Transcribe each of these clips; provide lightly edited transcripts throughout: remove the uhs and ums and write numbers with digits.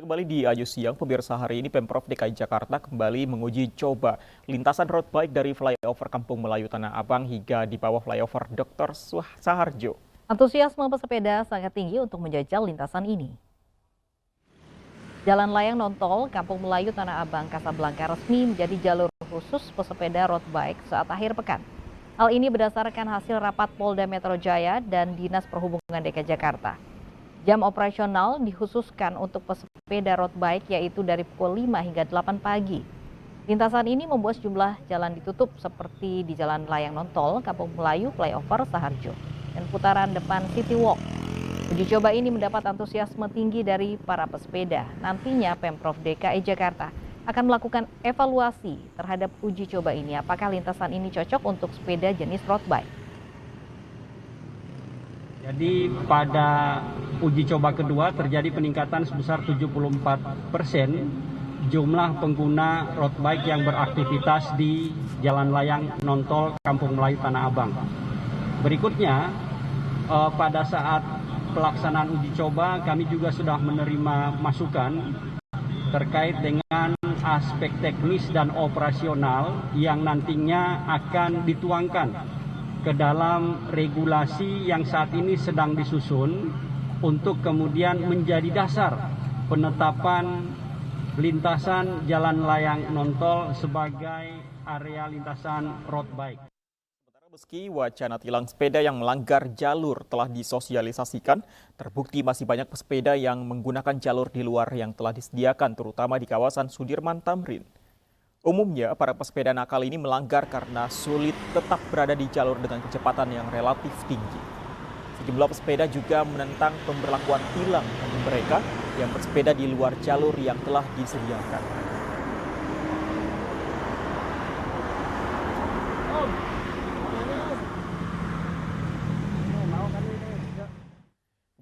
kembali di Ayu Siang, pemirsa. Hari ini Pemprov DKI Jakarta kembali menguji coba lintasan road bike dari flyover Kampung Melayu Tanah Abang hingga di bawah flyover Dr. Saharjo. Antusiasme pesepeda sangat tinggi untuk menjajal lintasan ini. Jalan layang non-tol Kampung Melayu Tanah Abang Kasablanka resmi menjadi jalur khusus pesepeda road bike saat akhir pekan. Hal ini berdasarkan hasil rapat Polda Metro Jaya dan Dinas Perhubungan DKI Jakarta. Jam operasional dikhususkan untuk pesepeda road bike yaitu dari pukul 5 hingga 8 pagi. Lintasan ini membuat sejumlah jalan ditutup seperti di Jalan Layang Non-Tol Kampung Melayu Flyover Saharjo dan putaran depan City Walk. Uji coba ini mendapat antusiasme tinggi dari para pesepeda. Nantinya Pemprov DKI Jakarta akan melakukan evaluasi terhadap uji coba ini. Apakah lintasan ini cocok untuk sepeda jenis road bike? Jadi pada uji coba kedua terjadi peningkatan sebesar 74% jumlah pengguna road bike yang beraktivitas di Jalan Layang Non-Tol Kampung Melayu Tanah Abang. Berikutnya, pada saat pelaksanaan uji coba kami juga sudah menerima masukan terkait dengan aspek teknis dan operasional yang nantinya akan dituangkan ke dalam regulasi yang saat ini sedang disusun untuk kemudian menjadi dasar penetapan lintasan jalan layang non-tol sebagai area lintasan road bike. Meski wacana tilang sepeda yang melanggar jalur telah disosialisasikan, terbukti masih banyak pesepeda yang menggunakan jalur di luar yang telah disediakan, terutama di kawasan Sudirman Tamrin. Umumnya, para pesepeda nakal ini melanggar karena sulit tetap berada di jalur dengan kecepatan yang relatif tinggi. Sejumlah pesepeda juga menentang pemberlakuan tilang bagi mereka yang bersepeda di luar jalur yang telah disediakan.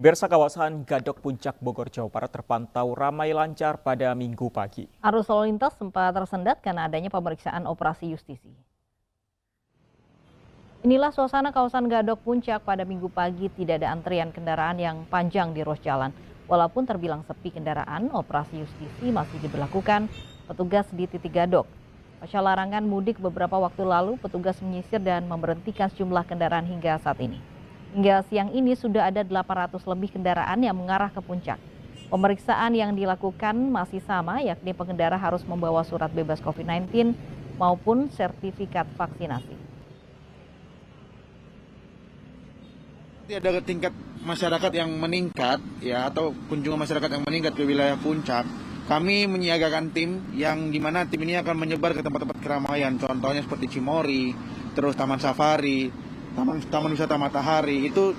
Pemirsa, kawasan Gadok Puncak Bogor, Jawa Barat terpantau ramai lancar pada Minggu pagi. Arus lalu lintas sempat tersendat karena adanya pemeriksaan operasi justisi. Inilah suasana kawasan Gadok Puncak pada Minggu pagi, tidak ada antrian kendaraan yang panjang di ruas jalan. Walaupun terbilang sepi kendaraan, operasi justisi masih diberlakukan petugas di titik Gadok. Pasca larangan mudik beberapa waktu lalu, petugas menyisir dan memberhentikan sejumlah kendaraan hingga saat ini. Hingga siang ini sudah ada 800 lebih kendaraan yang mengarah ke puncak. Pemeriksaan yang dilakukan masih sama, yakni pengendara harus membawa surat bebas COVID-19 maupun sertifikat vaksinasi. Ada tingkat masyarakat yang meningkat ya, atau kunjungan masyarakat yang meningkat ke wilayah puncak. Kami menyiagakan tim yang dimana tim ini akan menyebar ke tempat-tempat keramaian, contohnya seperti Cimory, terus Taman Safari, Taman Wisata Matahari. Itu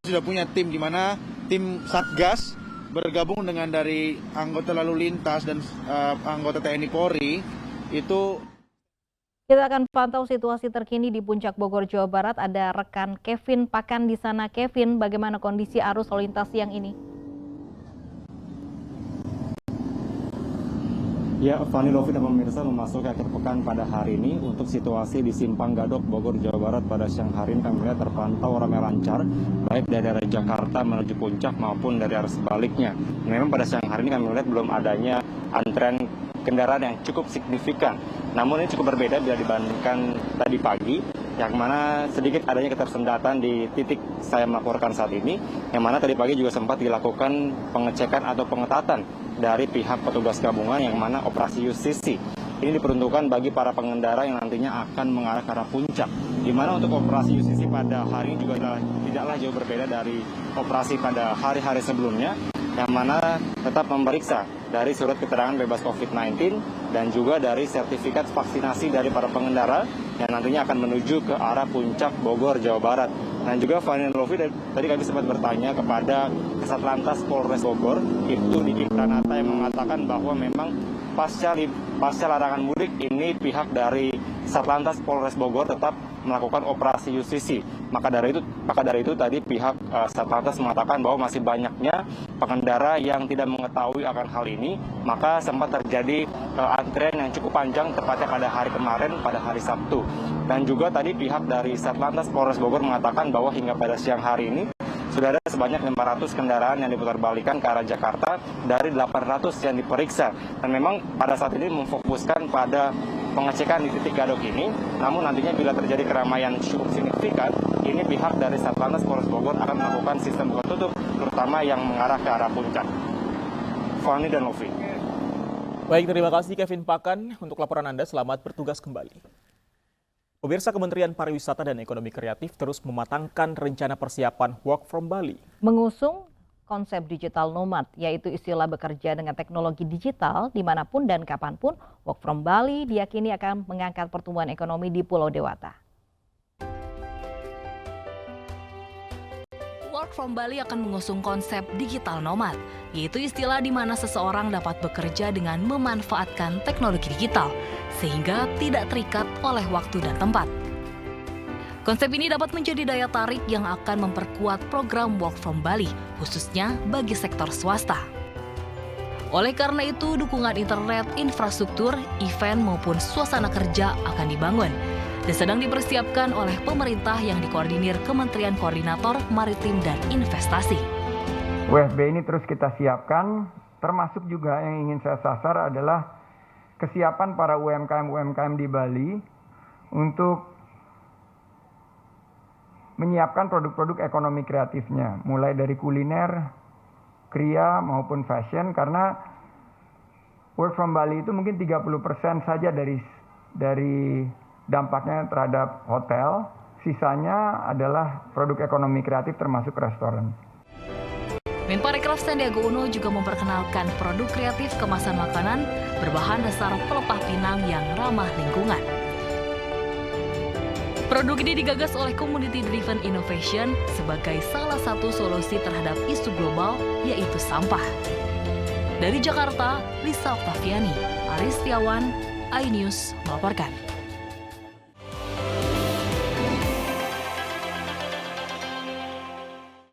sudah punya tim di mana tim Satgas bergabung dengan dari anggota lalu lintas dan anggota TNI Polri. Itu kita akan pantau situasi terkini di Puncak Bogor, Jawa Barat. Ada rekan Kevin Pakan di sana. Kevin, bagaimana kondisi arus lalu lintas siang ini? Ya, Fani, Lofi dan pemirsa, memasuki akhir pekan pada hari ini. Untuk situasi di Simpang Gadok, Bogor, Jawa Barat pada siang hari ini kami lihat terpantau ramai lancar, baik dari arah Jakarta menuju puncak maupun dari arah sebaliknya. Memang pada siang hari ini kami lihat belum adanya antrean kendaraan yang cukup signifikan. Namun ini cukup berbeda bila dibandingkan tadi pagi, yang mana sedikit adanya ketersendatan di titik saya melaporkan saat ini, yang mana tadi pagi juga sempat dilakukan pengecekan atau pengetatan dari pihak petugas gabungan, yang mana operasi justisi ini diperuntukkan bagi para pengendara yang nantinya akan mengarah ke arah puncak. Di mana untuk operasi justisi pada hari ini juga tidaklah jauh berbeda dari operasi pada hari-hari sebelumnya, yang mana tetap memeriksa dari surat keterangan bebas COVID-19 dan juga dari sertifikat vaksinasi dari para pengendara yang nantinya akan menuju ke arah puncak Bogor, Jawa Barat. Dan juga Fani dan Lofi, tadi kami sempat bertanya kepada Kasatlantas Polres Bogor, itu Diki Pranata, yang mengatakan bahwa memang pasca larangan mudik ini pihak dari Satlantas Polres Bogor tetap melakukan operasi justisi. Maka dari itu tadi pihak Satlantas mengatakan bahwa masih banyaknya pengendara yang tidak mengetahui akan hal ini, maka sempat terjadi antrian yang cukup panjang tepatnya pada hari kemarin, pada hari Sabtu. Dan juga tadi pihak dari Satlantas Polres Bogor mengatakan bahwa hingga pada siang hari ini sudah ada sebanyak 500 kendaraan yang diputarbalikan ke arah Jakarta dari 800 yang diperiksa. Dan memang pada saat ini memfokuskan pada pengecekan di titik gadok ini, namun nantinya bila terjadi keramaian cukup signifikan, ini pihak dari Satlantas Polres Bogor akan melakukan sistem buka tutup, terutama yang mengarah ke arah puncak. Fani dan Novi. Baik, terima kasih Kevin Pakan untuk laporan Anda. Selamat bertugas kembali. Pemirsa, Kementerian Pariwisata dan Ekonomi Kreatif terus mematangkan rencana persiapan Work from Bali. Mengusung konsep digital nomad, yaitu istilah bekerja dengan teknologi digital dimanapun dan kapanpun, Work from Bali diyakini akan mengangkat pertumbuhan ekonomi di Pulau Dewata. Work from Bali akan mengusung konsep digital nomad, yaitu istilah di mana seseorang dapat bekerja dengan memanfaatkan teknologi digital, sehingga tidak terikat oleh waktu dan tempat. Konsep ini dapat menjadi daya tarik yang akan memperkuat program Work from Bali, khususnya bagi sektor swasta. Oleh karena itu, dukungan internet, infrastruktur, event maupun suasana kerja akan dibangun dan sedang dipersiapkan oleh pemerintah yang dikoordinir Kementerian Koordinator Maritim dan Investasi. WFB ini terus kita siapkan, termasuk juga yang ingin saya sasar adalah kesiapan para UMKM di Bali untuk menyiapkan produk-produk ekonomi kreatifnya, mulai dari kuliner, kria maupun fashion, karena Work from Bali itu mungkin 30% saja dari dampaknya terhadap hotel, sisanya adalah produk ekonomi kreatif termasuk restoran. Menparekraf Sandiaga Uno juga memperkenalkan produk kreatif kemasan makanan berbahan dasar pelepah pinang yang ramah lingkungan. Produk ini digagas oleh Community Driven Innovation sebagai salah satu solusi terhadap isu global, yaitu sampah. Dari Jakarta, Lisa Oktaviani, Aris Setiawan, iNews melaporkan.